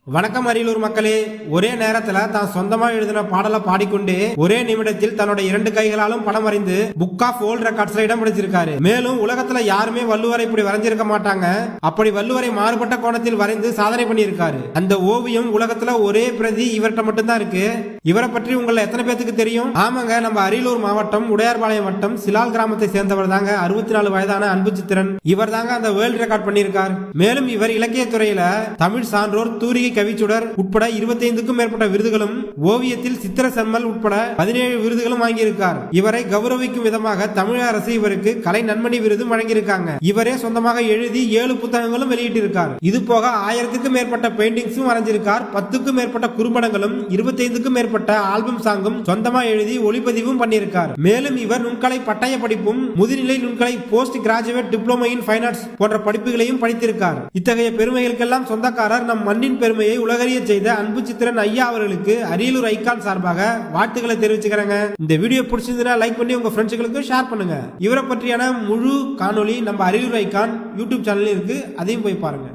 வணக்கம் அரியலூர் மக்களே. ஒரே நேரத்துல தான் சொந்தமா எழுதின பாடலை பாடிக்கொண்டே ஒரே நிமிடத்தில் தன்னோட 2 கைகளாலும் படம் வரைந்து புக் ஆஃப் வேர்ல்ட் ரெக்கார்ட்ஸ்ல இடம் பிடிச்சிருக்காரு. மேலும் உலகத்துல யாருமே வள்ளுவரை இப்படி வரைஞ்சிருக்க மாட்டாங்க. அப்படி வள்ளுவரை மாறுபட்ட கோணத்தில் வரைந்து சாதனை பண்ணியிருக்காரு. அந்த ஓவியம் உலகத்துல ஒரே பிரதி இவர்கிட்ட மட்டும்தான் இருக்கு. இவரை பற்றி உங்களை எத்தனை பேத்துக்கு தெரியும்? ஆமாங்க, நம்ம அரியலூர் மாவட்டம் உடையார்பாளையம் வட்டம் சிலால் கிராமத்தை சேர்ந்தவர் தாங்க 64 வயதான அன்புச்சித்திரன். இவர் தாங்க அந்த வேர்ல்ட் ரெக்கார்ட் பண்ணியிருக்கார். மேலும் இவர் இலக்கிய துறையில தமிழ் சான்றோர், தூரிகை கவிச்சுடர் உட்பட 25க்கும் மேற்பட்ட விருதுகளும், ஓவியத்தில் சித்திர செம்மல் உட்பட 17 விருதுகளும் வாங்கியிருக்கார். இவரை கௌரவிக்கும் விதமாக தமிழக அரசு இவருக்கு கலை நன்மணி விருதும் வழங்கியிருக்காங்க. இவரே சொந்தமாக எழுதி 7 புத்தகங்களும் வெளியிட்டிருக்கார். இது போக 1000க்கும் மேற்பட்ட பெயிண்டிங்ஸும் வரைஞ்சிருக்கார். 10க்கும் மேற்பட்ட குறும்படங்களும் 25க்கும் மேற்பட்ட ஆல்பம் சாங்கும் சொந்தமா எழுதி ஒளிப்பதிவும் பண்ணியிருக்கார். மேலும் இவர் நுண்கலை பட்டய படிப்பும், முதுநிலை நுண்கலை post graduate diploma in fine arts போன்ற படிப்புகளையும் படித்திருக்கார். இத்தகைய பெருமைகளுக்கெல்லாம் சொந்தக்காரர் நம் மண்ணின் பெருமையை உலகறிய செய்த அன்புச்சித்திரன் ஐயா அவர்களுக்கு அரியலூர் ஐகான் சார்பாக வாழ்த்துக்களை தெரிவிச்சுக்கிறேங்க. இந்த வீடியோ பிடிச்சிருந்தா லைக் பண்ணி உங்க ஃப்ரெண்ட்ஸ்களுக்கு ஷேர் பண்ணுங்க. இவரை பற்றியான முழு காணொளி நம்ம அரியலூர் ஐகான் யூடியூப் சேனல்ல இருக்கு, அதையும் போய் பாருங்க.